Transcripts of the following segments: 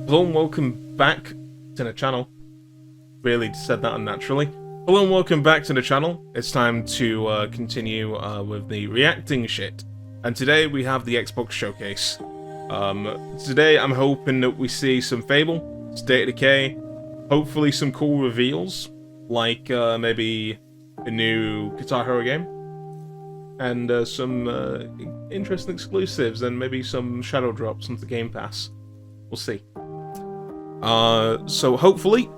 Hello and welcome back to the channel. Really said that unnaturally. Hello and welcome back to the channel. It's time to continue with the reacting shit. And today we have the Xbox Showcase. Today I'm hoping that we see some Fable, State of Decay, hopefully some cool reveals, like maybe a new Guitar Hero game, and some interesting exclusives, and maybe some shadow drops onto Game Pass. We'll see. So hopefully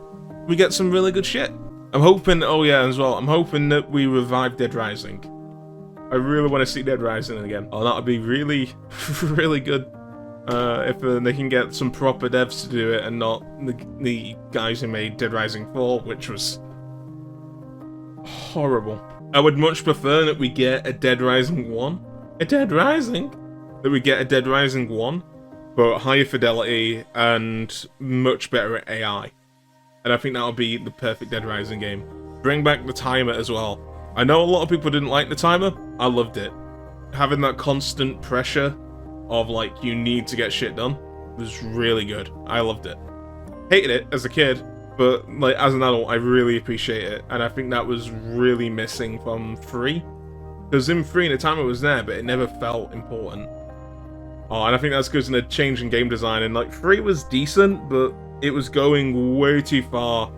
we get some really good shit. I'm hoping, oh yeah, as well, I'm hoping that we revive Dead Rising. I really want to see Dead Rising again. Oh, that would be really, really good. If they can get some proper devs to do it and not the guys who made Dead Rising 4, which was horrible. I would much prefer that we get a Dead Rising 1. A Dead Rising? That we get a Dead Rising 1, but higher fidelity and much better at AI. And I think that'll be the perfect Dead Rising game. Bring back the timer as well. I know a lot of people didn't like the timer. I loved it. Having that constant pressure of, like, you need to get shit done was really good. I loved it. Hated it as a kid, but, like, as an adult, I really appreciate it. And I think that was really missing from 3. Because in 3, the timer was there, but it never felt important. Oh, and I think that's because in the change in game design, and, like, 3 was decent, but it was going way too far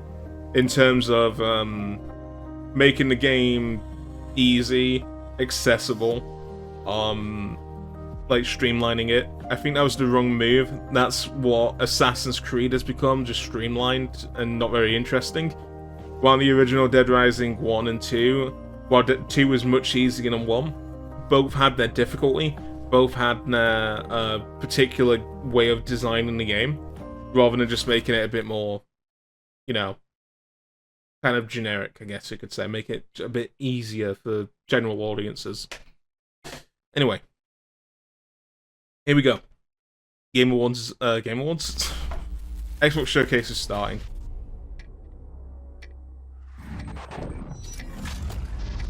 in terms of making the game easy, accessible, like streamlining it. I think that was the wrong move. That's what Assassin's Creed has become, just streamlined and not very interesting. While the original Dead Rising 1 and 2, while 2 was much easier than 1, both had their difficulty, both had their particular way of designing the game, rather than just making it a bit more, you know, kind of generic, I guess you could say. Make it a bit easier for general audiences. Anyway, here we go. Game Awards, Xbox Showcase is starting.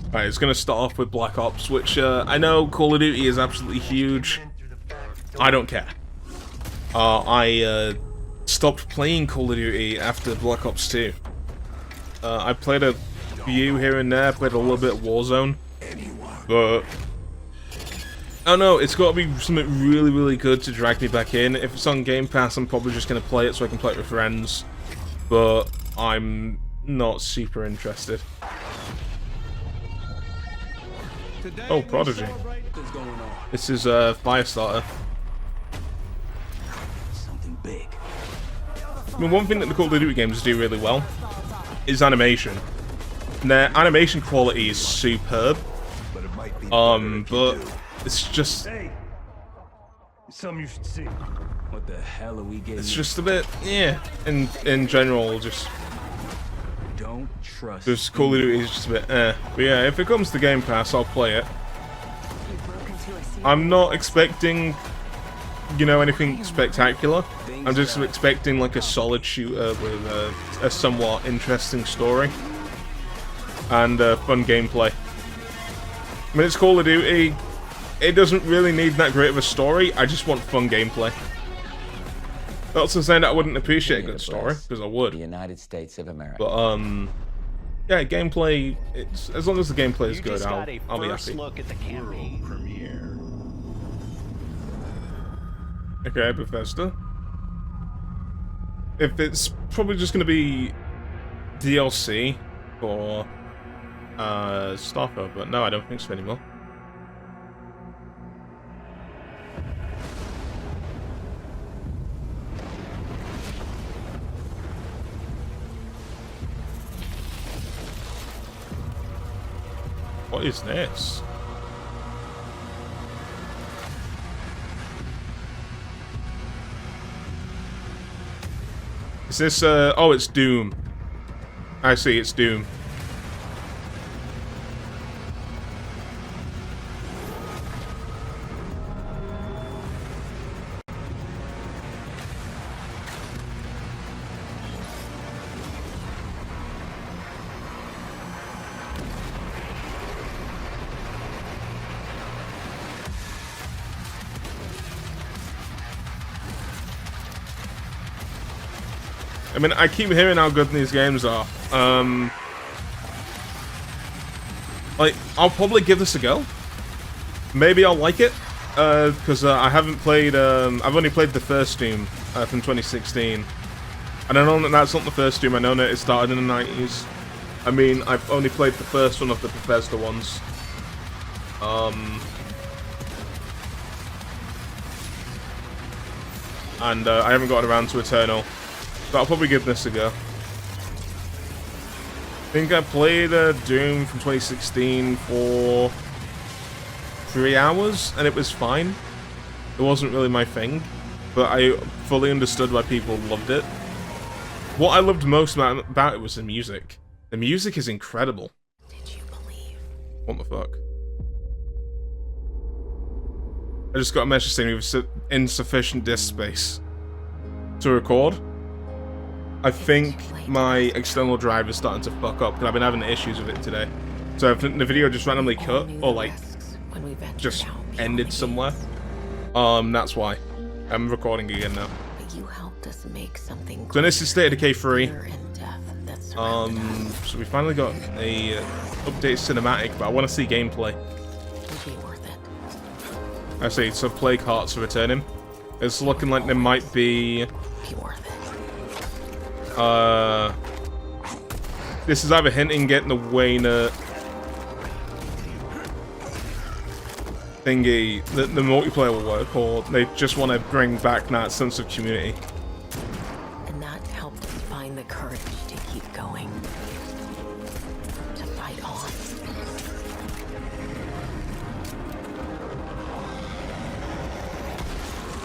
Alright, it's going to start off with Black Ops, which I know Call of Duty is absolutely huge. I don't care. I stopped playing Call of Duty after Black Ops 2. I played a few here and there, played a little bit of Warzone, but I don't know, it's got to be something really, really good to drag me back in. If it's on Game Pass, I'm probably just going to play it so I can play it with friends, but I'm not super interested. Oh, Prodigy. This is Firestarter. Something big. I mean, one thing that the Call of Duty games do really well is animation. And their animation quality is superb. But it's just... Something you should see. What the hell are we getting? It's just a bit, yeah. In general, just... Don't trust. This Call of Duty is just a bit, eh. But yeah, if it comes to Game Pass, I'll play it. I'm not expecting, you know, anything spectacular. I'm just expecting like a solid shooter with a somewhat interesting story and fun gameplay. I mean, it's Call of Duty. It doesn't really need that great of a story. I just want fun gameplay. That's not saying that I wouldn't appreciate a good story, because I would. The United States of America. But yeah, gameplay. It's as long as the gameplay is good, I'll be happy. Look at the campaign premiere. Okay, Bethesda. If it's probably just going to be DLC for Starfield, but no, I don't think so anymore. What is this? Is this, oh, it's Doom. I see, it's Doom. I mean, I keep hearing how good these games are. Like, I'll probably give this a go. Maybe I'll like it, because I haven't played, I've only played the first Doom from 2016. And I know that that's not the first Doom, I know that it started in the 90s. I mean, I've only played the first one of the Bethesda ones. And I haven't gotten around to Eternal. But I'll probably give this a go. I think I played Doom from 2016 for 3 hours, and it was fine. It wasn't really my thing, but I fully understood why people loved it. What I loved most about it was the music. The music is incredible. Did you believe? What the fuck? I just got a message saying we have insufficient disk space to record. I think my external drive is starting to fuck up because I've been having issues with it today. So if the video just randomly cut or like just ended somewhere, that's why. I'm recording again now. You helped us make something. So this is State of Decay 3. So So we finally got a updated cinematic, but I want to see gameplay. It'd be worth it. I see, so Plague Hearts are returning. It's looking like there might be... Be worth it. This is either hinting at the Wayne thingy, the multiplayer will work, or they just want to bring back that sense of community. And that helped us find the courage to keep going. To fight on.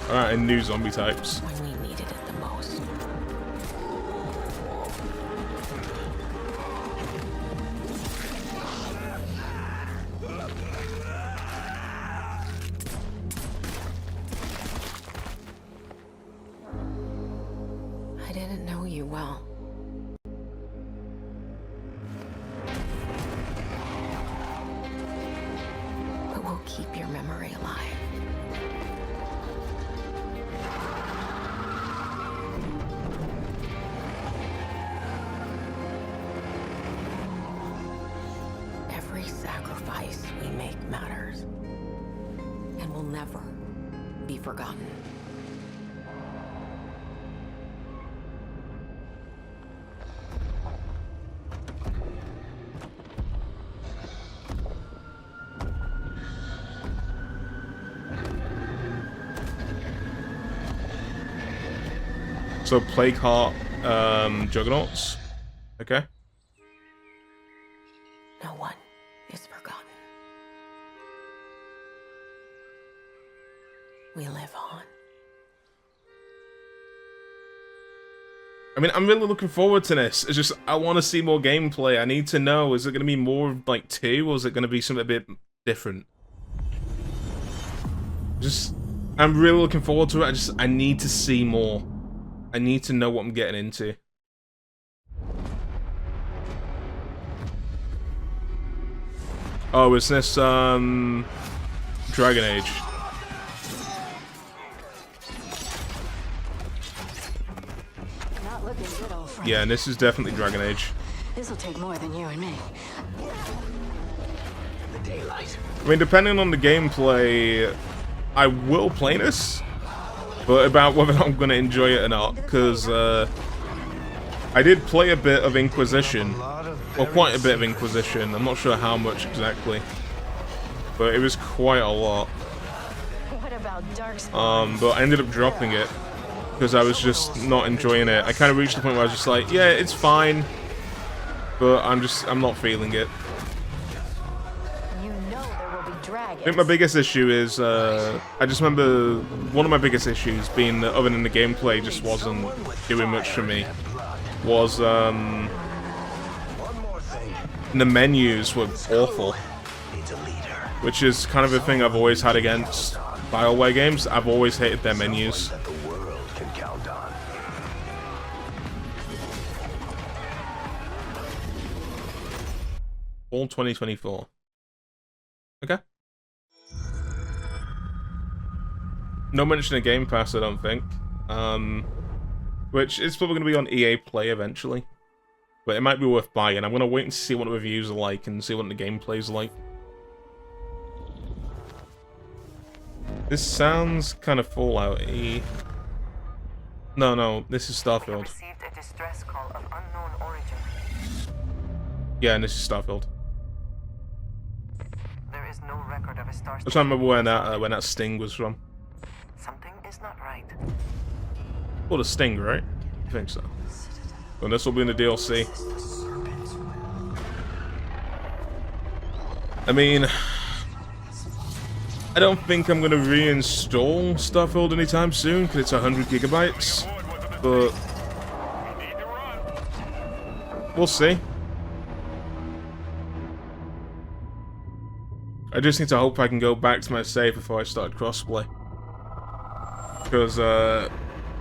Alright, and new zombie types. When we needed it the most. I didn't know you well. But we'll keep your memory alive. Every sacrifice we make matters and will never be forgotten. So Plague Heart, Juggernauts. Okay. No one is forgotten. We live on. I mean, I'm really looking forward to this. It's just, I want to see more gameplay. I need to know, is it going to be more of, like, 2, or is it going to be something a bit different? I'm really looking forward to it. I need to see more. I need to know what I'm getting into. Oh, is this, Dragon Age? Not looking good, old friend. Yeah, and this is definitely Dragon Age. This'll take more than you and me. The daylight. I mean, depending on the gameplay, I will play this, but about whether I'm going to enjoy it or not, because I did play a bit of Inquisition, well, quite a bit of Inquisition. I'm not sure how much exactly, but it was quite a lot. What about dark spot? But I ended up dropping it because I was just not enjoying it. I kind of reached the point where I was just like, yeah, it's fine, but I'm not feeling it. You know there will be dragons. I think my biggest issue is, I just remember one of my biggest issues being that other than the gameplay just wasn't doing much for me, was, One more thing. the menus were awful, Needs a leader. which is kind of a thing I've always had against BioWare games. I've always hated their menus. That the world can count on. Fall 2024. Okay. No mention of Game Pass, I don't think. which is probably going to be on EA Play eventually. But it might be worth buying. I'm going to wait and see what the reviews are like and see what the gameplay's like. This sounds kind of Fallout-y. No, this is Starfield. Received a distress call of unknown origin. Yeah, and this is Starfield. There is no record of a star. I was trying to remember when that sting was from. Something is not right. Well, the sting, right? I think so. And this will be in the DLC. I mean, I don't think I'm going to reinstall Starfield anytime soon because it's 100 gigabytes, but we'll see. I just need to hope I can go back to my save before I start crossplay. Because,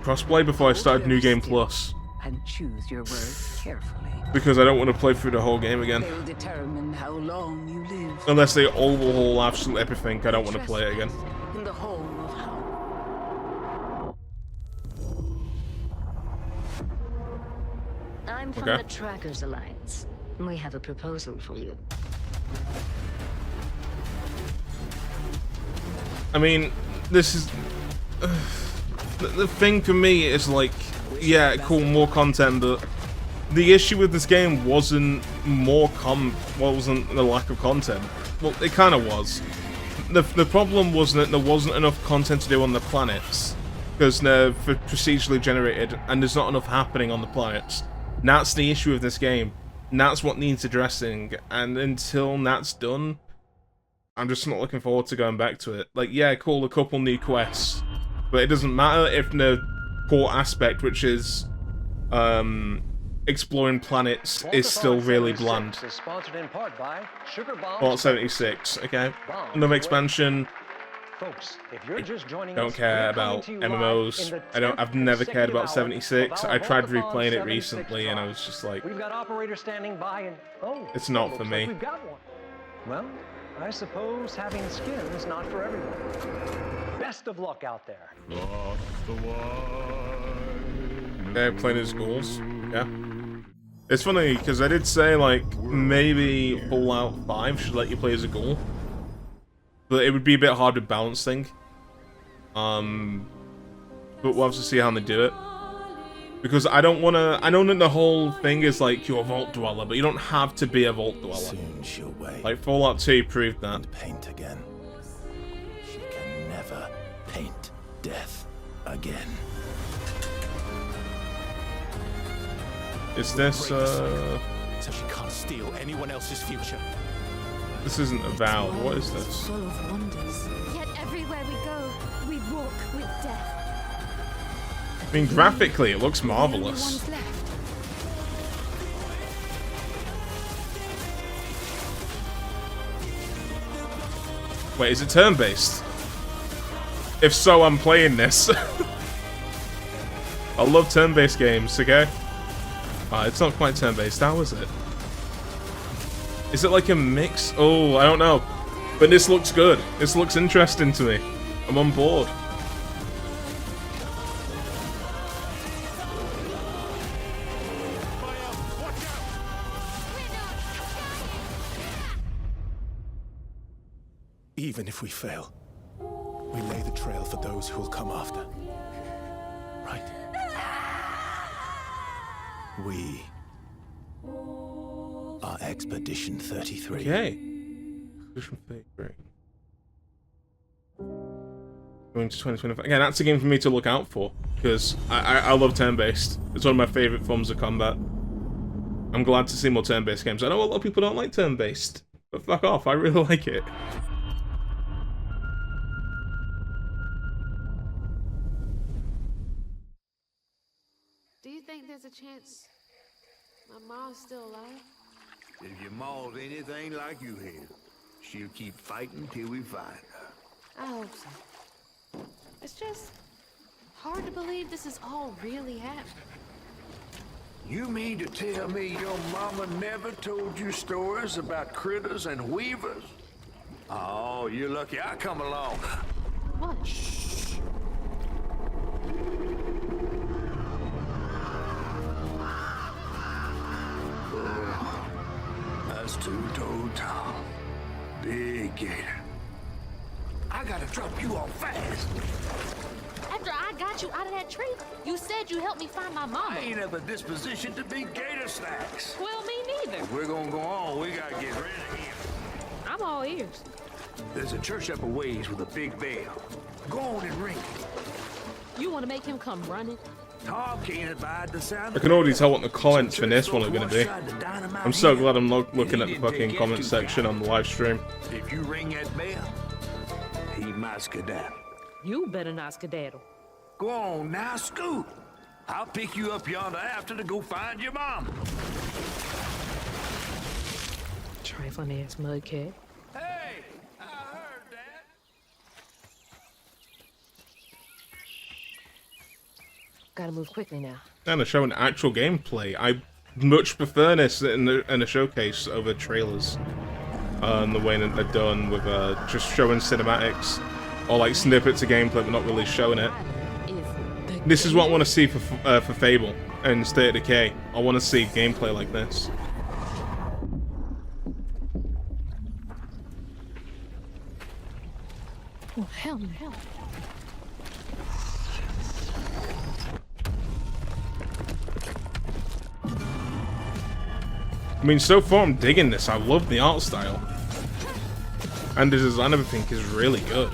crossplay before I started New Game Plus. And choose your words carefully. Because I don't want to play through the whole game again. They will determine how long you live. Unless they overhaul absolute everything, I don't want to play it again. In the home of how. I'm from the Trackers Alliance. We have a proposal for you. I mean, this is... the thing for me is like, yeah, cool, more content, but the issue with this game wasn't wasn't the lack of content. Well, it kind of was. The problem wasn't that there wasn't enough content to do on the planets, because they're procedurally generated, and there's not enough happening on the planets. And that's the issue with this game. And that's what needs addressing, and until that's done, I'm just not looking forward to going back to it. Like, yeah, cool, a couple new quests, but it doesn't matter if the core aspect, which is exploring planets, is still really bland. Fallout 76, okay. Another expansion. Don't care about MMOs. I've never cared about 76. I tried replaying it recently and I was just like, it's not for me. Well, I suppose having skin is not for everyone. Best of luck out there. Okay, playing as ghouls. Yeah. It's funny, because I did say, like, maybe Fallout 5 should let you play as a ghoul. But it would be a bit hard with balancing. But we'll have to see how they do it. Because I don't want to... I know that the whole thing is, like, you're a vault dweller, but you don't have to be a vault dweller. Soon she'll wake. Like, Fallout 2 proved that. And paint again. She can never paint death again. Is this, So she can't steal anyone else's future. This isn't Avowed. What is this? Full of wonders. Yet everywhere we go, we walk with death. I mean, graphically, it looks marvelous. Wait, is it turn-based? If so, I'm playing this. I love turn-based games, okay? It's not quite turn-based, how is it? Is it like a mix? Oh, I don't know. But this looks good. This looks interesting to me. I'm on board. Even if we fail, we lay the trail for those who will come after. Right? We are Expedition 33. Okay. Expedition 33. Going to 2025. Again, that's a game for me to look out for, because I love turn-based. It's one of my favourite forms of combat. I'm glad to see more turn-based games. I know a lot of people don't like turn-based, but fuck off, I really like it. Do you think there's a chance my mom's still alive? If your ma's anything like you here, she'll keep fighting till we find her. I hope so. It's just hard to believe this is all really happening. You mean to tell me your mama never told you stories about critters and weavers? Oh, you're lucky I come along. What? Shh. Tom. Big gator. I gotta drop you off fast. After I got you out of that tree, you said you helped me find my mama. I ain't have a disposition to be gator snacks. Well, me neither. If we're gonna go on, we gotta get rid of him. I'm all ears. There's a church up a ways with a big bell. Go on and ring it. You want to make him come running? Tom can't abide the sound. I can already tell what the comments for this one are going to be. I'm so glad I'm looking at the fucking comment section on the live stream. If you ring that bell, he might skedaddle. You better not skedaddle. Go on now, scoot. I'll pick you up yonder after to go find your mom. Trifling ass mudcat. Hey, I heard that. Gotta move quickly now. And they're showing actual gameplay. I much prefer this in a showcase over trailers. And the way that they're done with just showing cinematics or like snippets of gameplay but not really showing it. This is what I want to see for Fable and State of Decay. I want to see gameplay like this. Oh, hell no. Hell. I mean, so far I'm digging this. I love the art style. And the design of everything is really good.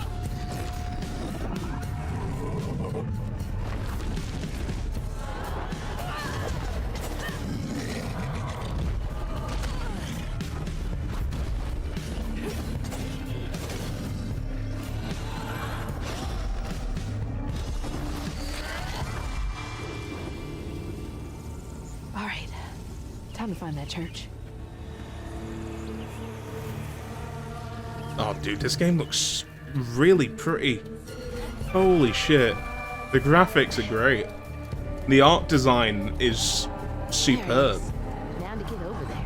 All right. Time to find that church. Oh, dude, this game looks really pretty. Holy shit. The graphics are great. The art design is superb. Now to get over there.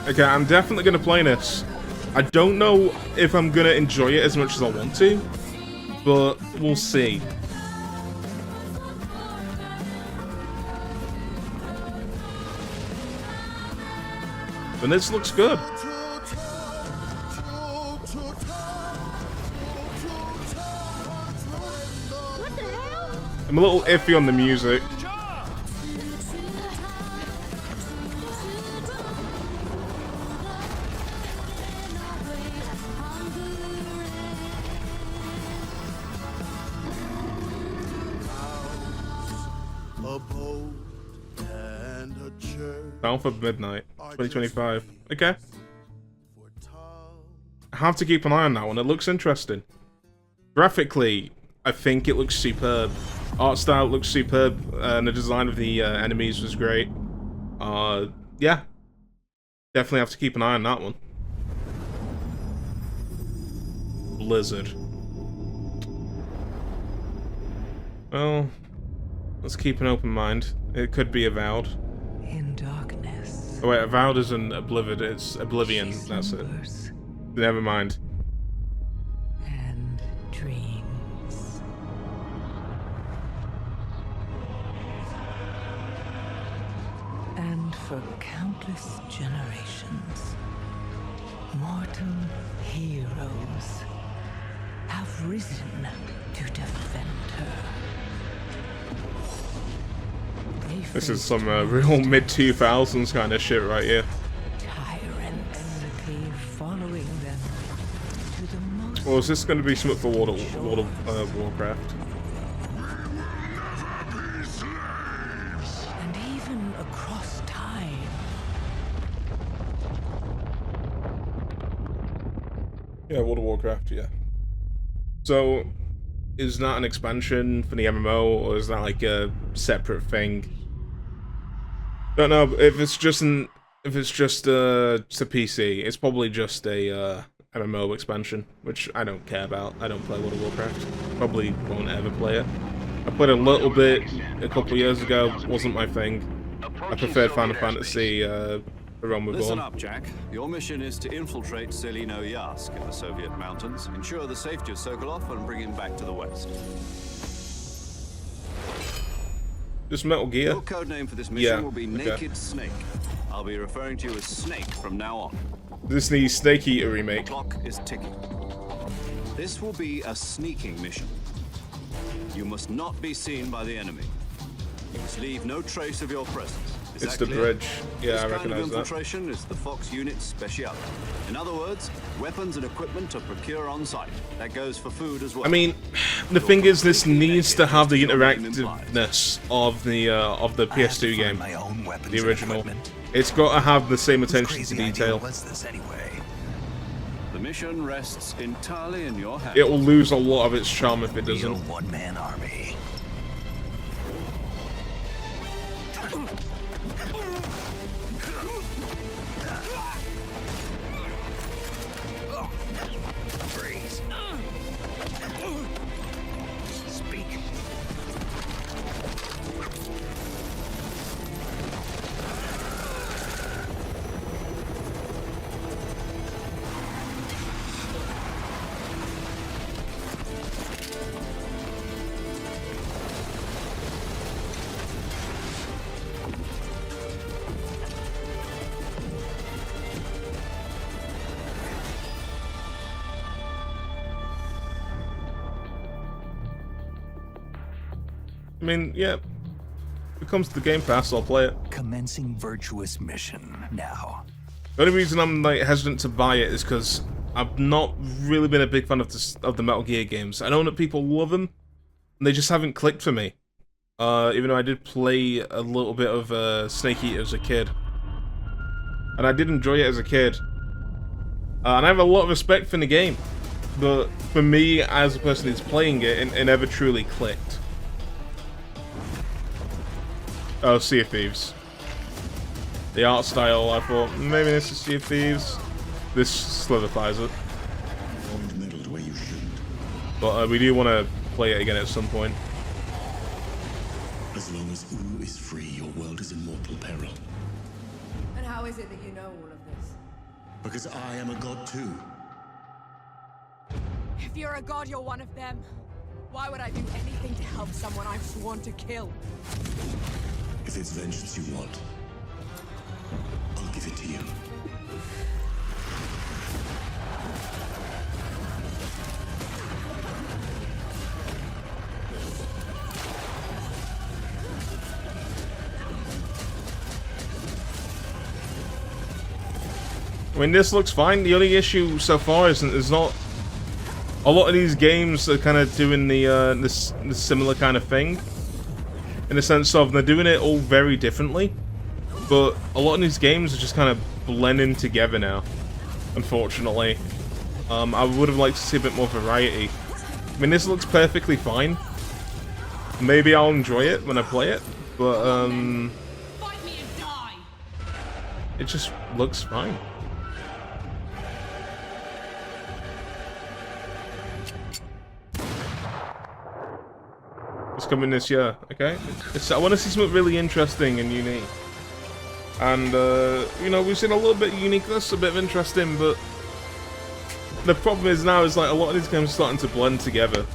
Okay, I'm definitely going to play this. I don't know if I'm going to enjoy it as much as I want to, but we'll see. But this looks good. What the hell? I'm a little iffy on the music. Down for midnight, 2025. Okay. I have to keep an eye on that one. It looks interesting. Graphically, I think it looks superb. Art style looks superb, and the design of the enemies was great. Yeah. Definitely have to keep an eye on that one. Blizzard. Well, let's keep an open mind. It could be Avowed. In darkness. Oh wait, Avowed isn't Oblivion, it's Oblivion, that's it. Never mind. And dreams. And for countless generations, mortal heroes have risen to defend her. This is some real mid-2000s kind of shit right here. Tyrants following them to the most. Or is this going to be something for World of Warcraft? And even across time. Yeah, World of Warcraft, yeah. So, is that an expansion for the MMO, or is that like a separate thing? Don't know. If it's just a PC, it's probably just a MMO expansion, which I don't care about. I don't play World of Warcraft. Probably won't ever play it. I played a little bit a couple years ago. Wasn't my thing. I preferred Final Fantasy the one with Listen Vaughan. up, Jack. Your mission is to infiltrate Selino Yask in the Soviet mountains, ensure the safety of Sokolov, and bring him back to the west. Just Metal Gear? Your code name for this mission will be Naked Snake. I'll be referring to you as Snake from now on. This is the Snake Eater remake. The clock is ticking. This will be a sneaking mission. You must not be seen by the enemy. You must leave no trace of your presence. Is It's that the clear? bridge. Yeah, I this kind of recognize that. infiltration is the Fox Unit speciality. In other words, weapons and equipment are procured on site. That goes for food as well. I mean, the thing is, this needs to have the interactiveness of the PS2 game, the original. It's got to have the same attention to detail. The mission rests entirely in your hands. It will lose a lot of its charm if it doesn't. One-man army. Freeze. Speak. I mean, yeah. If it comes to the Game Pass, I'll play it. Commencing virtuous mission now. The only reason I'm like hesitant to buy it is because I've not really been a big fan of the Metal Gear games. I know that people love them, and they just haven't clicked for me. Even though I did play a little bit of Snake Eater as a kid, and I did enjoy it as a kid, and I have a lot of respect for the game. But for me, as a person who's playing it, it never truly clicked. Oh, Sea of Thieves. The art style, I thought, maybe this is Sea of Thieves. This solidifies it. But we do want to play it again at some point. As long as U is free, your world is in mortal peril. And how is it that you know all of this? Because I am a god too. If you're a god, you're one of them. Why would I do anything to help someone I've sworn to kill? If it's vengeance you want, I'll give it to you. I mean, this looks fine. The only issue so far is not a lot of these games are kind of doing this similar kind of thing, in the sense of they're doing it all very differently, but a lot of these games are just kind of blending together now, unfortunately. I would have liked to see a bit more variety. I mean, this looks perfectly fine. Maybe I'll enjoy it when I play it, but it just looks fine. It's coming this year, okay? I want to see something really interesting and unique. And, you know, we've seen a little bit of uniqueness, a bit of interesting, but the problem is now is like a lot of these games are starting to blend together.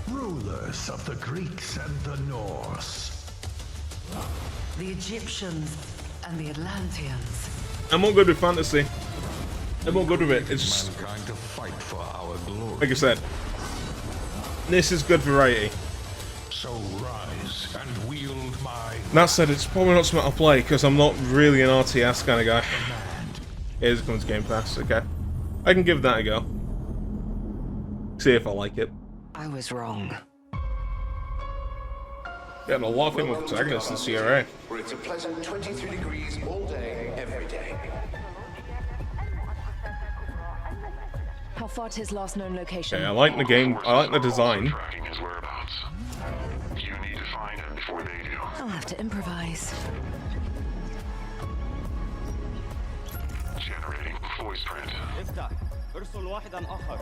Rulers of the Greeks and the Norse. The Egyptians and the Atlanteans. I'm not good with fantasy. I'm not good with it. It's just, to fight for our glory. like I said, this is good variety. So rise and wield my... That said, it's probably not something I'll play, because I'm not really an RTS kind of guy. Here's it comes Game Pass, okay. I can give that a go. See if I like it. I was wrong. Getting a lot of female protagonists in CRA. Where it's a pleasant 23 degrees all day, every day. How far to his last known location? Okay, I like the game. I like the design. Tracking his whereabouts. You need to find him before they do. I'll have to improvise. Generating voice print. افتح. ارسل واحدا آخر.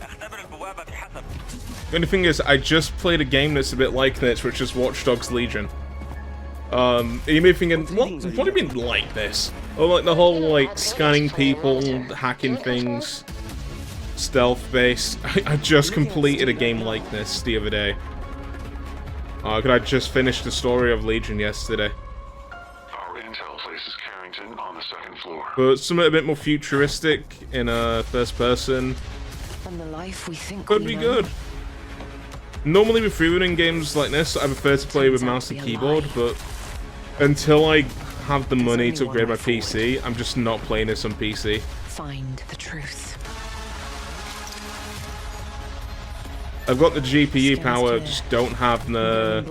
اختبر البوابة The only thing is, I just played a game that's a bit like this, which is Watch Dogs Legion. You may be thinking, what do you mean like this? Oh, like the whole, like, scanning people, hacking things, stealth-based. I just completed a game like this the other day. I just finished the story of Legion yesterday. Our intel places Carrington on the 2nd floor. But something a bit more futuristic in a first person. And the life we think could be good. Normally with freerunning games like this, I prefer to play with mouse and keyboard, but until I have the money to upgrade my PC, I'm just not playing this on PC. Find the truth. I've got the GPU power, just don't have the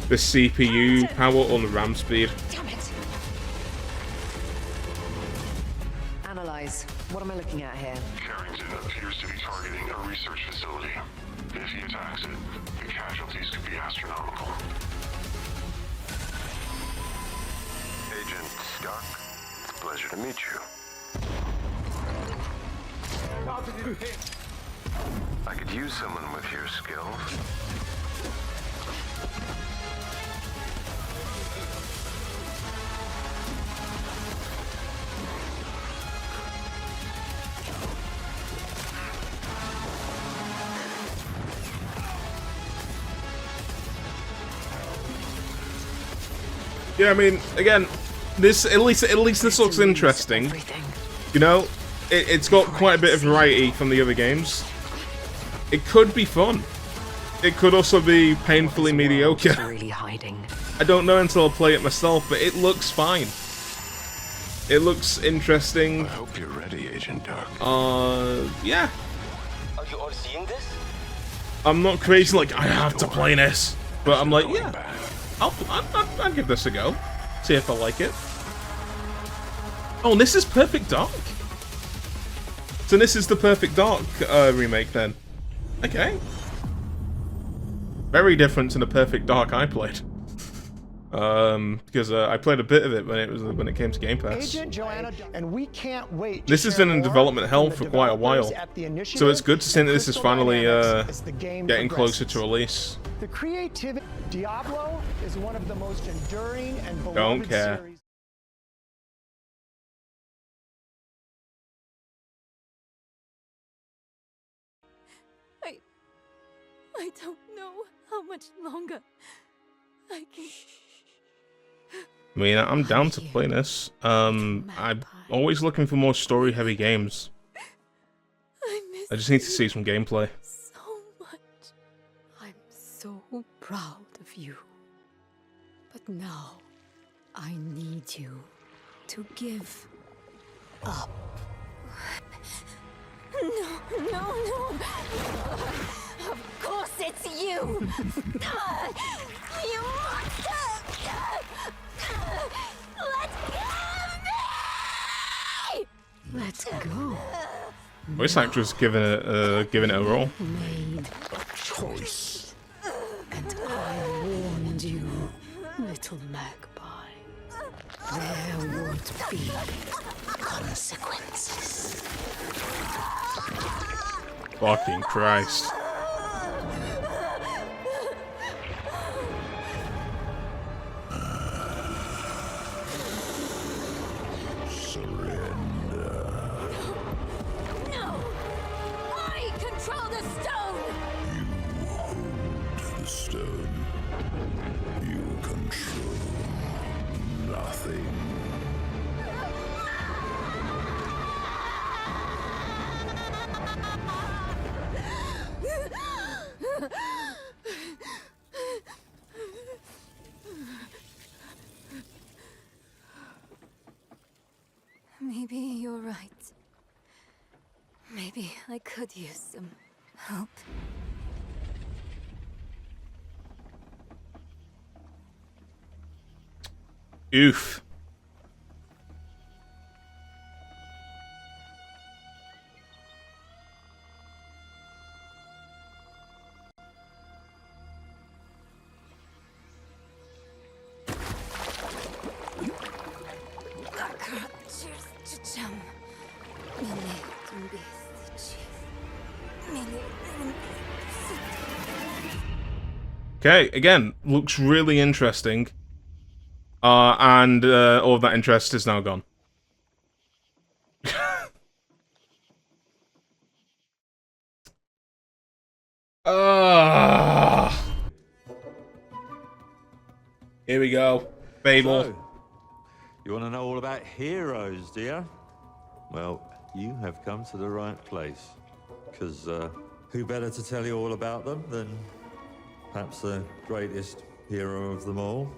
CPU power or the RAM speed. Analyze. What am I looking at here? Carrington appears to be targeting a research facility. If he attacks it, the casualties could be astronomical. Agent Stark, it's a pleasure to meet you. I could use someone with your skills. Yeah, I mean, again, this at least this looks interesting. You know, it's got quite a bit of variety from the other games. It could be fun. It could also be painfully mediocre. I don't know until I play it myself, but it looks fine. It looks interesting. I hope you're ready, Agent Dark. Yeah. Are you all seeing this? I'm not crazy like I have to play this, but I'm like, yeah, I'll give this a go. See if I like it. Oh, and this is Perfect Dark. So this is the Perfect Dark remake then. Okay. Very different to the Perfect Dark I played. Because I played a bit of it when it came to Game Pass. And we can't wait. This has been in development hell for quite a while, so it's good to see that this is finally getting closer to release. The creativity. Diablo is one of the most enduring and beloved Don't care. series. I don't know how much longer I can. I mean, I'm down to play this. I'm always looking for more story-heavy games. I just need to see some gameplay. So much. I'm so proud of you. But now, I need you to give up. No. Of course it's you! You monster! Let go! Voice actress giving it a roll. Made a choice. And I warned you, little magpie. There would be consequences. Fucking Christ. Maybe you're right. Maybe I could use some help. Oof. Okay, again, looks really interesting. And all of that interest is now gone. Here we go. Fable. So, you want to know all about heroes, do you? Well, you have come to the right place. Because who better to tell you all about them than perhaps the greatest hero of them all?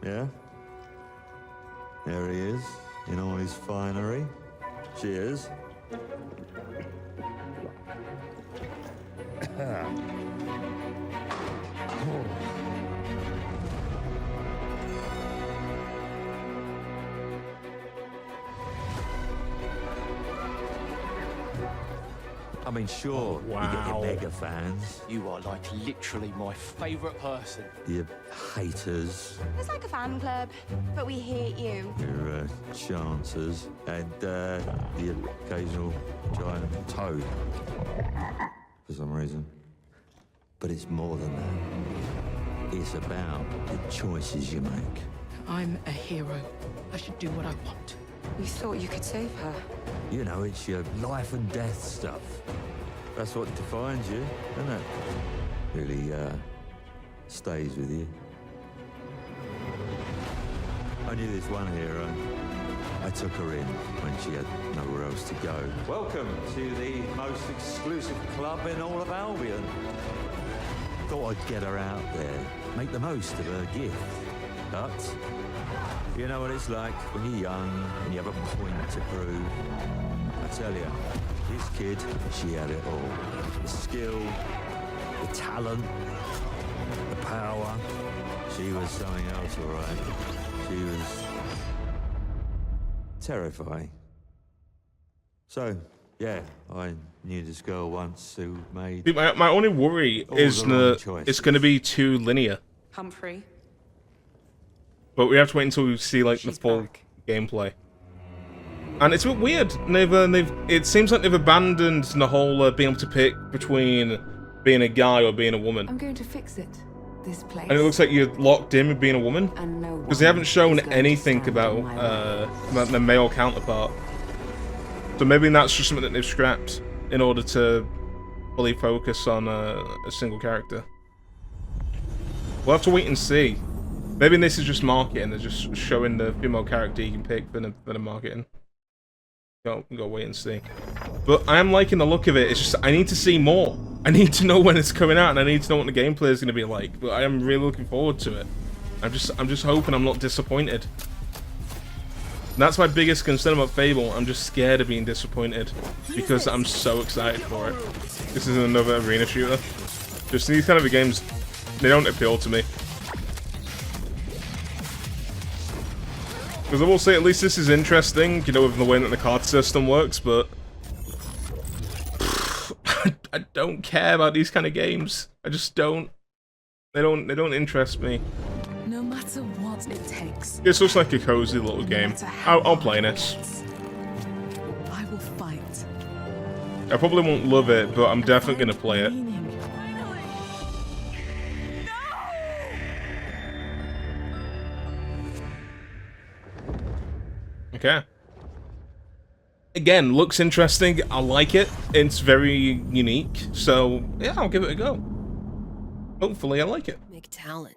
Yeah? There he is, in all his finery. Cheers. I mean, sure, you get your mega fans. You are like literally my favorite person. Your haters. It's like a fan club, but we hate you. Your chancers. And the occasional giant toad. For some reason. But it's more than that. It's about the choices you make. I'm a hero. I should do what I want. We thought you could save her. You know, it's your life and death stuff. That's what defines you, isn't it? Really, stays with you. I knew this one hero. I took her in when she had nowhere else to go. Welcome to the most exclusive club in all of Albion. Thought I'd get her out there, make the most of her gift. But you know what it's like when you're young and you have a point to prove. I tell you, this kid, she had it all. The skill, the talent, the power. She was something else, all right. She was terrifying. So, yeah, I knew this girl once who made... My only worry is that it's going to be too linear. Humphrey. But we have to wait until we see like the full gameplay. And it's a bit weird. It seems like they've abandoned the whole being able to pick between being a guy or being a woman. I'm going to fix it. This place. And it looks like you're locked in with being a woman. Because they haven't shown anything about the male counterpart. So maybe that's just something that they've scrapped in order to fully focus on a single character. We'll have to wait and see. Maybe this is just marketing. They're just showing the female character you can pick for the marketing. Go wait and see. But I am liking the look of it. It's just I need to see more. I need to know when it's coming out, and I need to know what the gameplay is going to be like. But I am really looking forward to it. I'm just hoping I'm not disappointed. And that's my biggest concern about Fable. I'm just scared of being disappointed because I'm so excited for it. This is another arena shooter. Just these kind of games, they don't appeal to me. Because I will say, at least this is interesting, you know, with the way that the card system works, but... I don't care about these kind of games. I just don't. They don't interest me. No matter what it takes. This looks like a cozy little game. I'll play this. I will fight. I probably won't love it, but I'm definitely going to play it. Okay. Again, looks interesting. I like it. It's very unique. So, yeah, I'll give it a go. Hopefully, I like it. Big talent.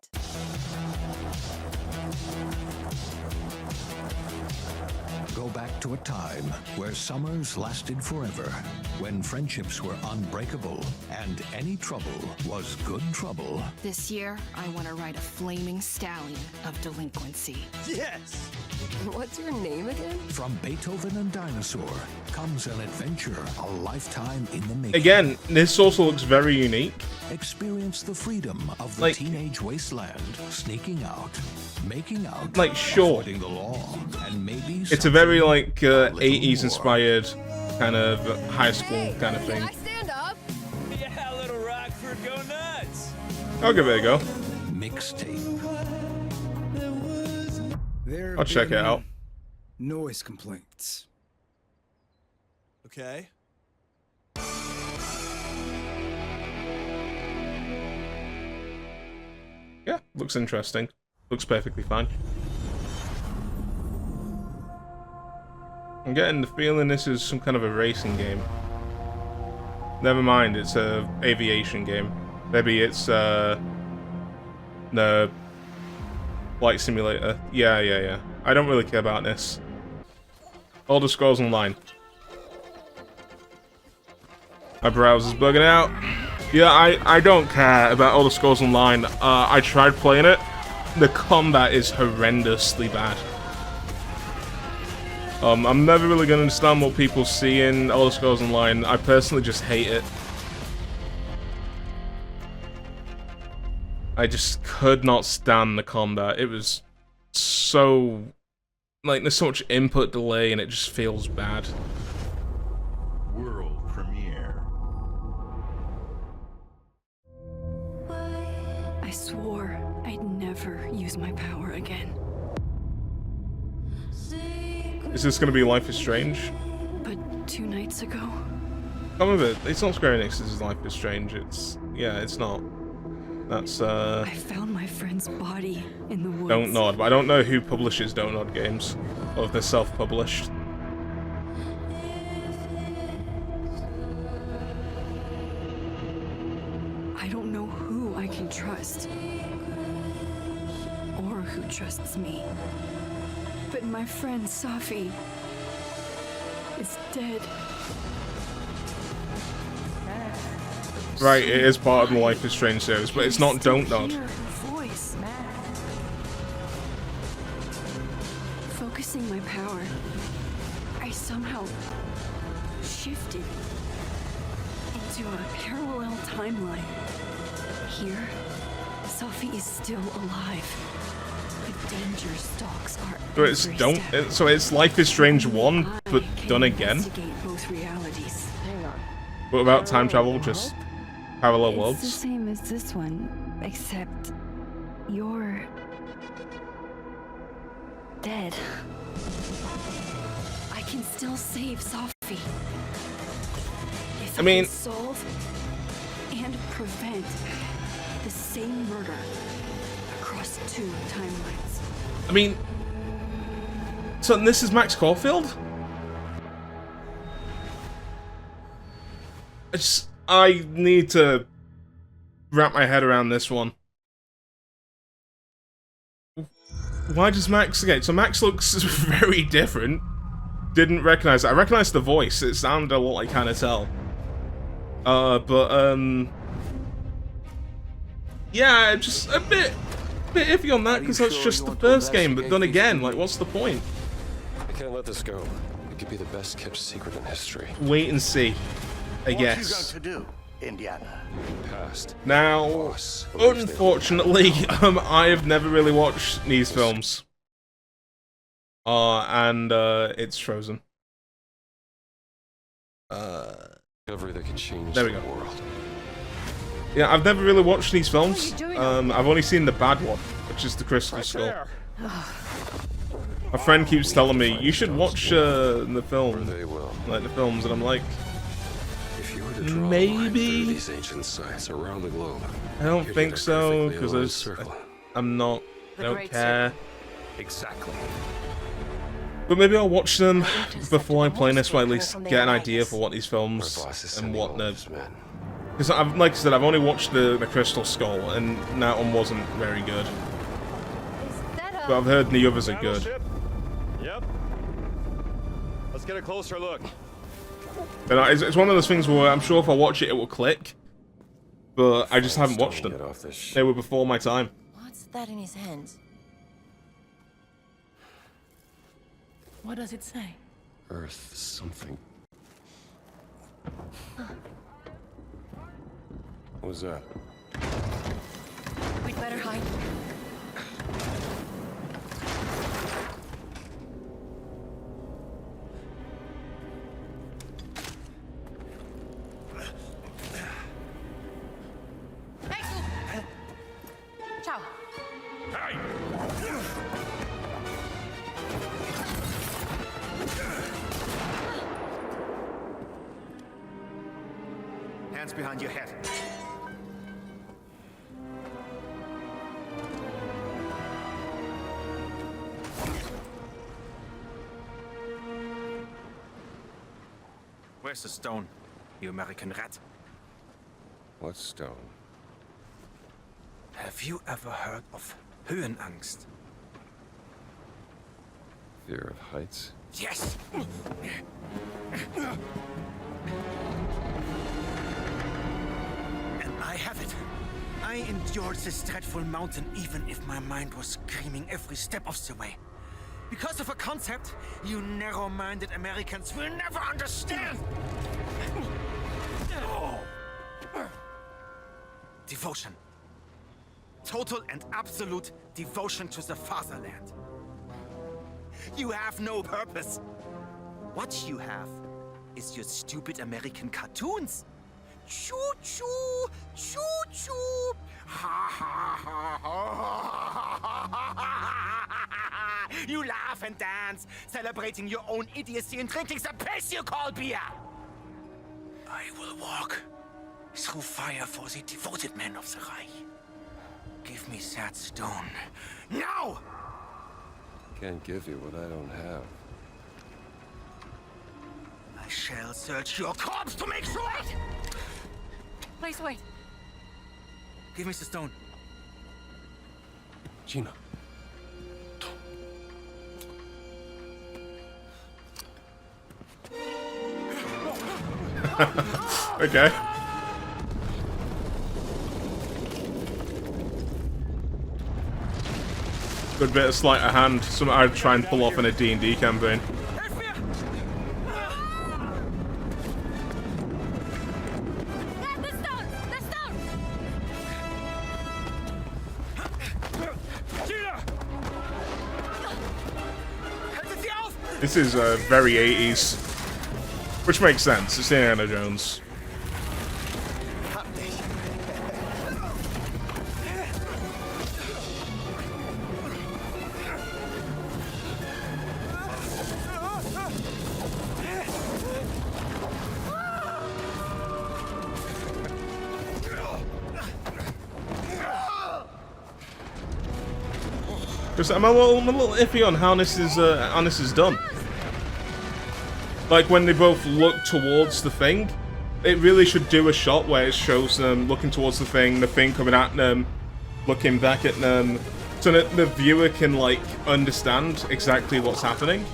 Go back to a time where summers lasted forever, when friendships were unbreakable, and any trouble was good trouble. This year, I want to ride a flaming stallion of delinquency. Yes! What's your name again? From Beethoven and Dinosaur comes an adventure, a lifetime in the making. Again, this also looks very unique. Experience the freedom of the teenage wasteland, sneaking out, making out, like, sure. avoiding the law, and maybe it's a very like 80s inspired kind of high school kind of thing. Stand up. Yeah, little Rockford, go nuts. I'll give it a go. Mixtape. I'll check it out. Noise complaints. Okay. Looks interesting. Looks perfectly fine. I'm getting the feeling this is some kind of a racing game. Never mind, it's a aviation game. Maybe it's the flight simulator. Yeah. I don't really care about this. Elder Scrolls Online. My browser's bugging out. Yeah, I don't care about Elder Scrolls Online. I tried playing it. The combat is horrendously bad. I'm never really going to understand what people see in Elder Scrolls Online. I personally just hate it. I just could not stand the combat. It was so... like, there's so much input delay and it just feels bad. World premiere. I swore I'd never use my power again. Is this gonna be Life is Strange? But 2 nights ago... Some of it, it's not Square Enix's Life is Strange, it's... yeah, it's not. That's, I found my friend's body in the woods. Don't Nod, but I don't know who publishes Don't Nod games, or if they're self-published. I don't know who I can trust. Or who trusts me. But my friend Safi is dead. Right, it is part of the Life is Strange series, but it's not Don't Nod. Voice. Focusing my power, I somehow shifted into a parallel timeline. Here, Safi is still alive. The danger stalks are So it's Life is Strange 1, but done again? both realities. Hang on. What about time travel, just parallel worlds? It's the same as this one, except you're dead. I can still save Safi. If I mean, can solve and prevent the same murder across 2 timelines. I mean, so this is Max Caulfield? I need to wrap my head around this one. Why does Max... okay, so Max looks very different. Didn't recognize it. I recognized the voice. It sounded a lot like Hannah Tell. Yeah, just a bit iffy on that, because that's just the first game, but then again, like, what's the point? I can't let this go. It could be the best kept secret in history. Wait and see, I guess. What you going to do, Indiana? Past. Now, unfortunately, I have never really watched these films. And it's Frozen. Discovery that could change there we the go. world. Yeah, I've never really watched these films. I've only seen the bad one, which is the Crystal Skull. My friend keeps telling me, you should watch the film, like the films, and I'm like, If you were to draw maybe. these ancient sites around the globe, I don't you'd think get a so, perfectly aligned because circle. I'm not, I don't care. Exactly. But maybe I'll watch them before I play this, or at least get an idea for what these films and what the... because like I said, I've only watched the Crystal Skull, and that one wasn't very good. But I've heard the others are good. Yep. Let's get a closer look. And it's one of those things where I'm sure if I watch it, it will click. But I just haven't watched them. They were before my time. What's that in his hands? What does it say? Earth something. What was that? We'd better hide. Ciao. Hands behind your head. Where's the stone, you American rat? What stone? Have you ever heard of Höhenangst? Fear of heights? Yes! And I have it. I endured this dreadful mountain even if my mind was screaming every step of the way. Because of a concept you narrow-minded Americans will never understand! Devotion. Total and absolute devotion to the fatherland. You have no purpose. What you have is your stupid American cartoons. Choo-choo, choo-choo. Ha ha ha ha. You laugh and dance, celebrating your own idiocy and drinking the piss you call beer. I will walk through fire for the devoted men of the Reich. Give me that stone. Now! Can't give you what I don't have. I shall search your corpse to make sure. Please wait. Give me the stone. Gina. Okay. Good bit of sleight of hand. Something I'd try and pull off in a D&D campaign. This is very 80s. Which makes sense. It's Indiana Jones. Because I'm a little iffy on how this is done. Like when they both look towards the thing, it really should do a shot where it shows them looking towards the thing coming at them, looking back at them, so that the viewer can like understand exactly what's happening.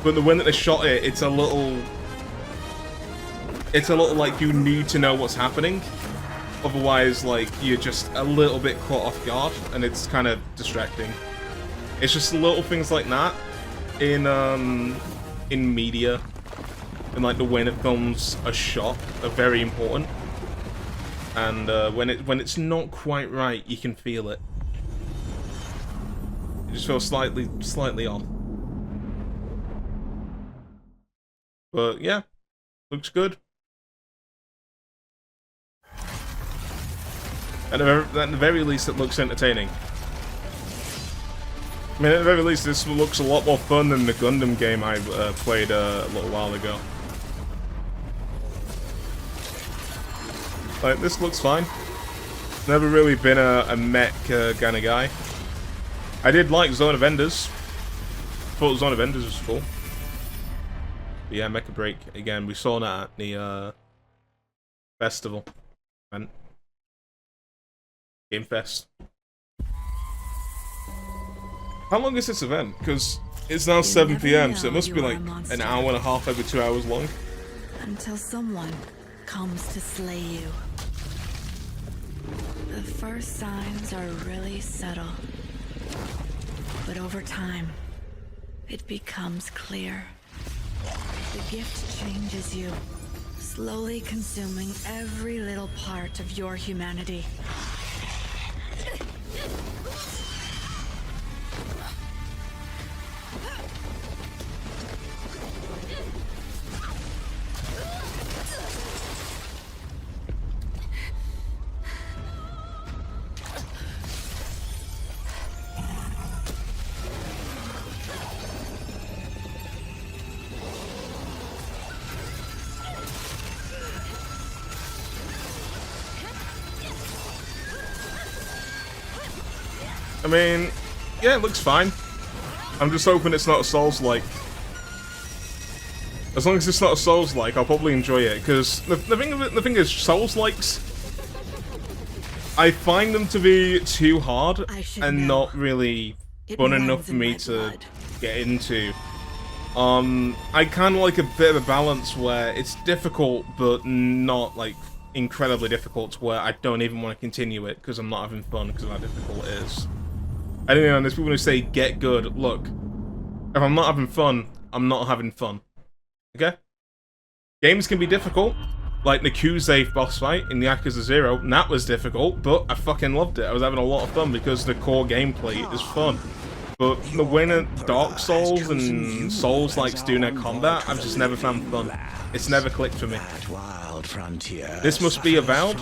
But the way that they shot it, it's a little like you need to know what's happening. Otherwise, like you're just a little bit caught off guard, and it's kind of distracting. It's just little things like that in media, and like the way that films are shot are very important. And when it's not quite right, you can feel it. It just feels slightly off. But yeah, looks good. At the very least, it looks entertaining. I mean, at the very least, this looks a lot more fun than the Gundam game I played a little while ago. Like, this looks fine. Never really been a mech kind of guy. I did like Zone of Enders. Thought Zone of Enders was cool. But yeah, Mecha Break, again, we saw that at the festival event. Game Fest. How long is this event? Because it's now 7 PM, so it must be like an hour and a half, every 2 hours long. Until someone comes to slay you. The first signs are really subtle. But over time, it becomes clear. The gift changes you, slowly consuming every little part of your humanity. I mean, yeah, it looks fine. I'm just hoping it's not a Souls-like. As long as it's not a Souls-like, I'll probably enjoy it. Because the thing is, Souls-likes, I find them to be too hard and not really fun enough for me to get into. I kind of like a bit of a balance where it's difficult, but not like incredibly difficult to where I don't even want to continue it because I'm not having fun because of how difficult it is. I don't know, there's people who say get good. Look, if I'm not having fun, I'm not having fun. Okay? Games can be difficult, like Nakuze boss fight in the Yakuza 0, and that was difficult, but I fucking loved it. I was having a lot of fun because the core gameplay is fun. But the way that Dark Souls and Souls-likes do their combat, I've just never found fun. It's never clicked for me. This must be Avowed?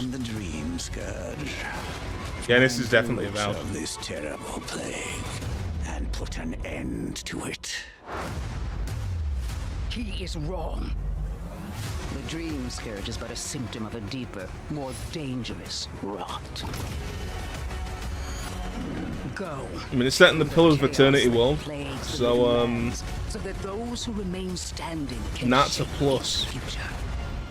Yeah, this is definitely Avowed. This terrible plague and put an end to it. He is wrong. The dream scourge is but a symptom of a deeper, more dangerous rot. Go. I mean, it's set in the Pillars of Eternity world, so that those who remain standing can that's a plus.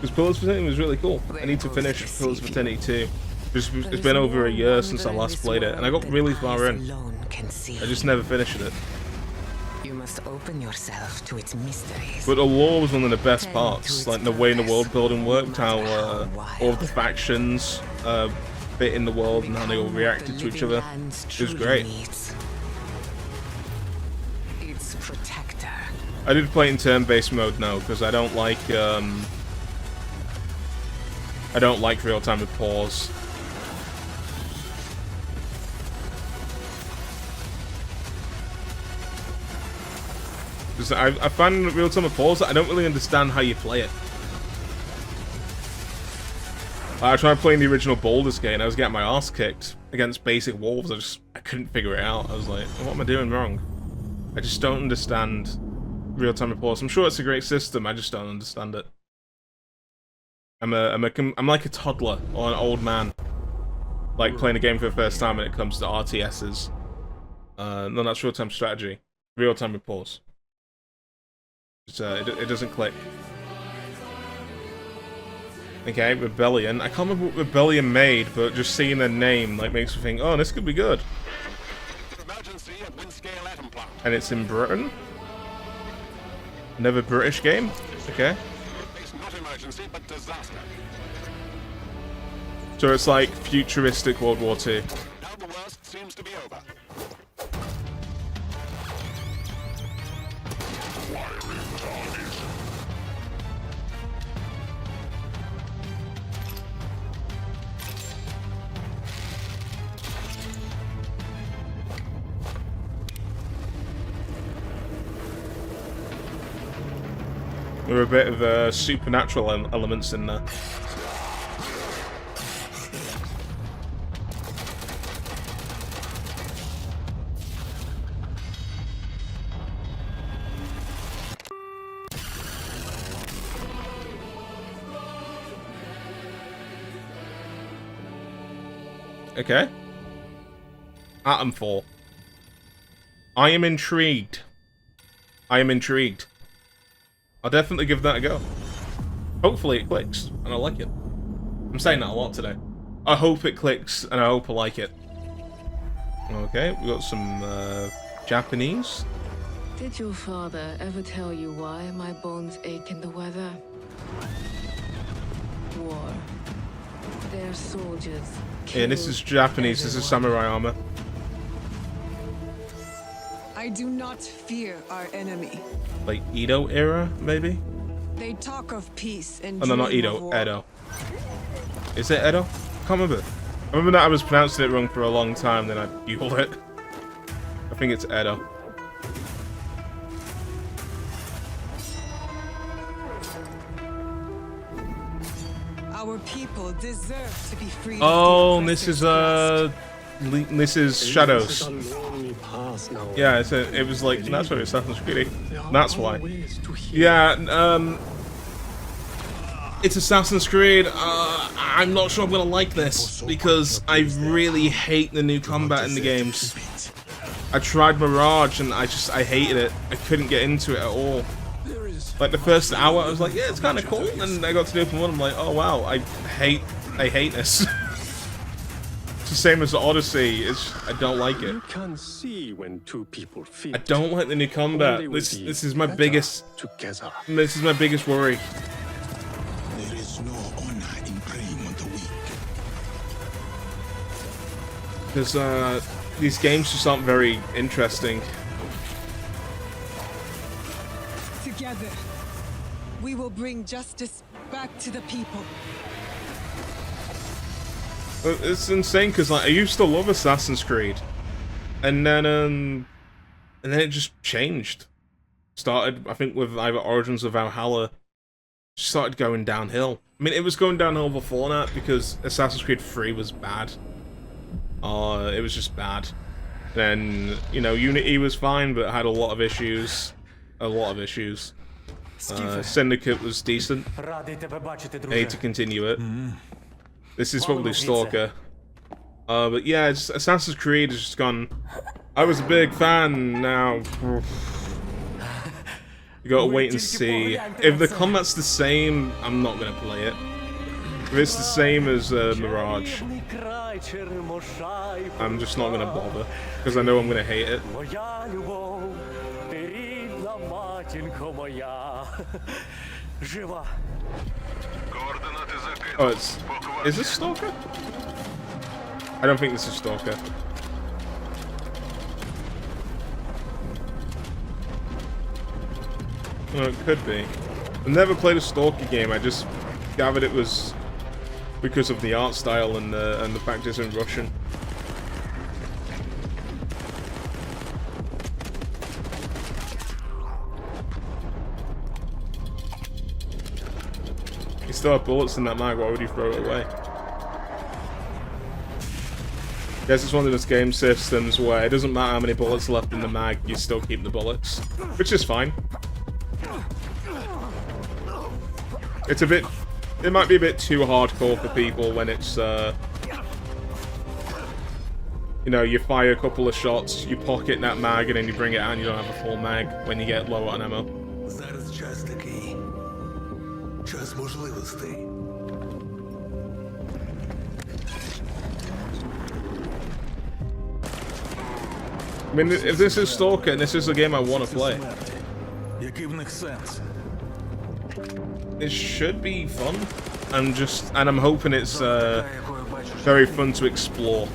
Because Pillars of Eternity was really cool. I need to finish Pillars of Eternity 2. It's been over a year since I last played it, and I got really far in. I just never finished it. You must open yourself to its mysteries. But the lore was one of the best parts, like the way the world building worked, how all of the factions fit in the world and how they all reacted to each other. It was great. Its protector. I did play in turn-based mode now because I don't like real-time with pause. Because I find real-time with pause that I don't really understand how you play it. I tried playing the original Baldur's Gate and I was getting my ass kicked against basic wolves. I couldn't figure it out. I was like, what am I doing wrong? I just don't understand real-time with pause. I'm sure it's a great system, I just don't understand it. I'm like a toddler or an old man, like playing a game for the first time when it comes to RTSs. No, that's real-time strategy. Real-time with pause. It doesn't click. Okay, Rebellion. I can't remember what Rebellion made, but just seeing their name like makes me think, oh, this could be good. And it's in Britain. Another British game. Okay. So it's like futuristic World War II. Now the worst seems to be over. There are a bit of supernatural elements in there. Okay. Atomfall. I am intrigued. I am intrigued. I'll definitely give that a go. Hopefully it clicks, and I like it. I'm saying that a lot today. I hope it clicks, and I hope I like it. Okay, we got some Japanese. Did your father ever tell you why my bones ache in the weather? War. Their soldiers. Yeah, this is Japanese. This is samurai armor. I do not fear our enemy. Like Edo era, maybe? They talk of peace and oh no, not Edo, Edo. Is it Edo? I can't remember. I remember that I was pronouncing it wrong for a long time, then I googled it. I think it's Edo. Our people deserve to be free. Oh, this is Shadows. Yeah, it was like that's what it's Assassin's Creed. That's why. Yeah, it's Assassin's Creed. I'm not sure I'm gonna like this because I really hate the new combat in the games. I tried Mirage and I hated it. I couldn't get into it at all. There is Like the first hour, I was like, yeah, it's kind of cool, and I got to the open one. I'm like, oh wow, I hate this. It's the same as the Odyssey. I don't like it. You can see when two people feel. I don't like the new combat. This is my biggest. Together. This is my biggest worry. There is no honor in preying on the weak. Because these games just aren't very interesting. Together, we will bring justice back to the people. It's insane because like I used to love Assassin's Creed, and then it just changed. Started, I think, with either Origins or Valhalla. Started going downhill. I mean, it was going downhill before that because Assassin's Creed 3 was bad. It was just bad. Then, you know, Unity was fine, but had a lot of issues. Syndicate was decent. I need to continue it. This is probably Stalker. But yeah, Assassin's Creed has just gone... I was a big fan, now... You gotta wait and see. If the combat's the same, I'm not gonna play it. If it's the same as Mirage, I'm just not gonna bother. Because I know I'm gonna hate it. Oh, is this Stalker? I don't think this is Stalker. Well, it could be. I've never played a Stalker game. I just gathered it was because of the art style and the fact it's in Russian. You still have bullets in that mag. Why would you throw it away? Guess it's one of those game systems where it doesn't matter how many bullets are left in the mag, you still keep the bullets, which is fine. It's a bit... It might be a bit too hardcore for people when it's, you know, you fire a couple of shots, you pocket that mag, and then you bring it out and you don't have a full mag when you get low on ammo. Зараз час такий. Час можливостей. I mean, if this is Stalker and this is a game I want to play, it should be fun. I'm hoping it's very fun to explore.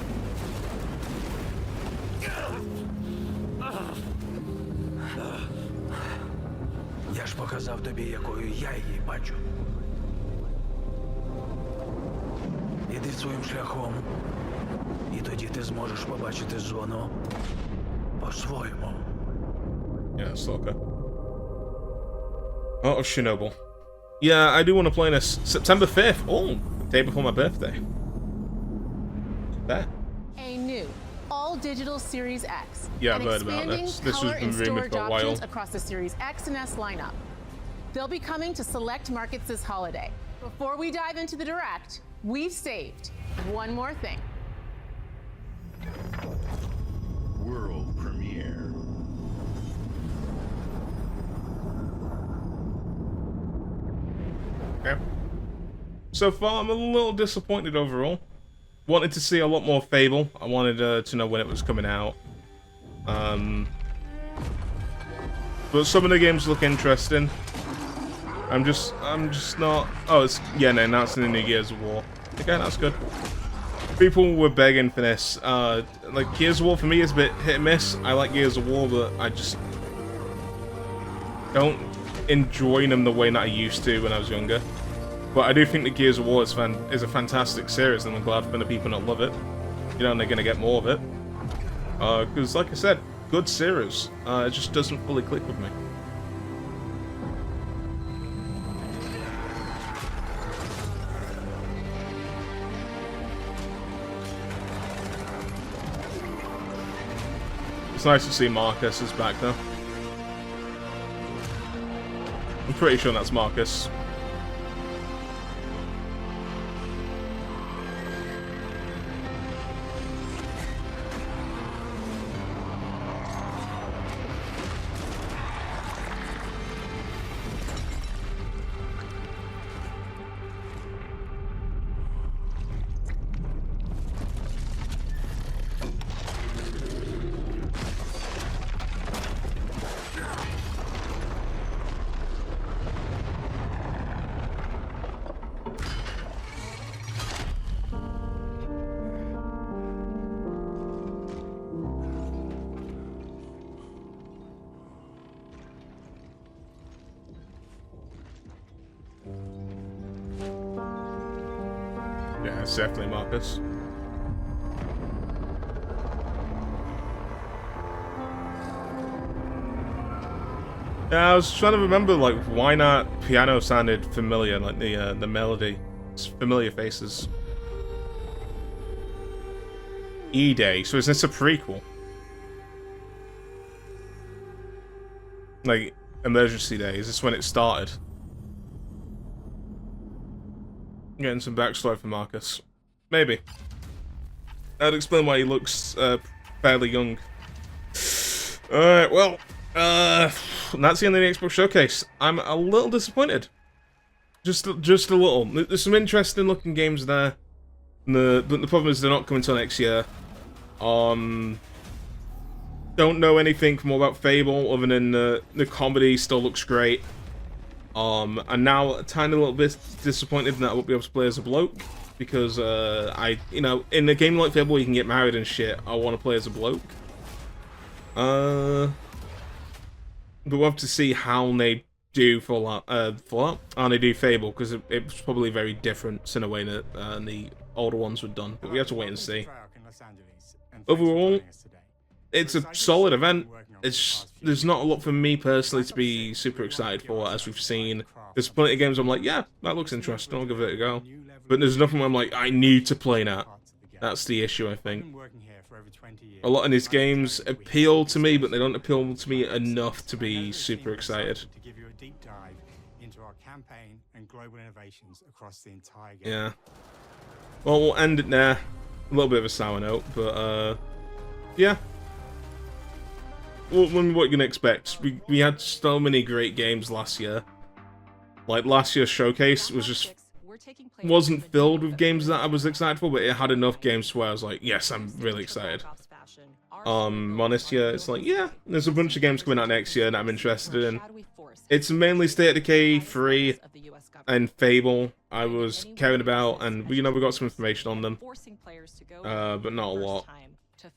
Я ж показав тобі, якою я її бачу. Іди своїм шляхом, і тоді ти зможеш побачити зону по-своєму. Yeah, Stalker. Oh, Chernobyl. Yeah, I do want to play this September 5th. Oh, day before my birthday. There. A new all-digital Series X. Yeah, I've heard about this. This has been rumored for a while. Across the Series X and S lineup. They'll be coming to select markets this holiday. Before we dive into the Direct, we've saved one more thing. World premiere. Okay. So far, I'm a little disappointed overall. Wanted to see a lot more Fable. I wanted to know when it was coming out. But some of the games look interesting. I'm just not... Oh, it's... Yeah, no, announcing the new Gears of War. Okay, that's good. People were begging for this. Like, Gears of War for me is a bit hit and miss. I like Gears of War, but I just don't enjoy them the way that I used to when I was younger. But I do think that Gears of War is a fantastic series, and I'm glad for the people that love it. You know, and they're going to get more of it. Because, like I said, good series. It just doesn't fully click with me. It's nice to see Marcus is back, though. I'm pretty sure that's Marcus. Yeah, it's definitely Marcus. Yeah, I was trying to remember, like, why not piano sounded familiar, like the melody. It's familiar faces. E-Day, so is this a prequel? Like, Emergency Day, is this when it started? Getting some backstory for Marcus. Maybe. That'd explain why he looks fairly young. Alright, well, that's the end of the Xbox Showcase. I'm a little disappointed. Just a little. There's some interesting looking games there. But the problem is they're not coming till next year. Don't know anything more about Fable other than the comedy still looks great. And now a tiny little bit disappointed that I won't be able to play as a bloke, because you know, in a game like Fable where you can get married and shit, I want to play as a bloke. But we'll have to see how they do Fallout, how they do Fable, because it's probably very different in a way that the older ones were done. But we have to wait and see. Overall, it's a solid event. There's not a lot for me personally to be super excited for, as we've seen. There's plenty of games I'm like, yeah, that looks interesting, I'll give it a go. But there's nothing where I'm like, I need to play that. That's the issue, I think. A lot of these games appeal to me, but they don't appeal to me enough to be super excited. Yeah. Well, we'll end it there. A little bit of a sour note, but yeah. What you can expect? We had so many great games last year. Like, last year's showcase wasn't filled with games that I was excited for, but it had enough games where I was like, yes, I'm really excited. This year, it's like, yeah, there's a bunch of games coming out next year that I'm interested in. It's mainly State of Decay 3 and Fable I was caring about, and you know, we got some information on them, but not a lot.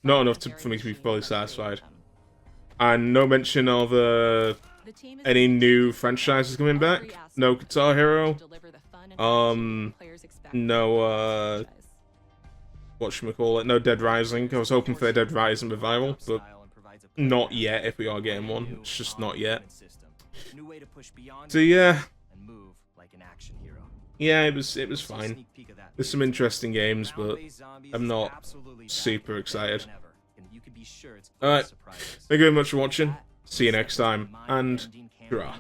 Not enough for me to be fully satisfied. And no mention of any new franchises coming back. No Guitar Hero. No whatchamacallit, no Dead Rising. I was hoping for a Dead Rising revival, but not yet if we are getting one. It's just not yet. So yeah. Yeah, it was fine. There's some interesting games, but I'm not super excited. Alright, thank you very much for watching. See you next time, and hurrah.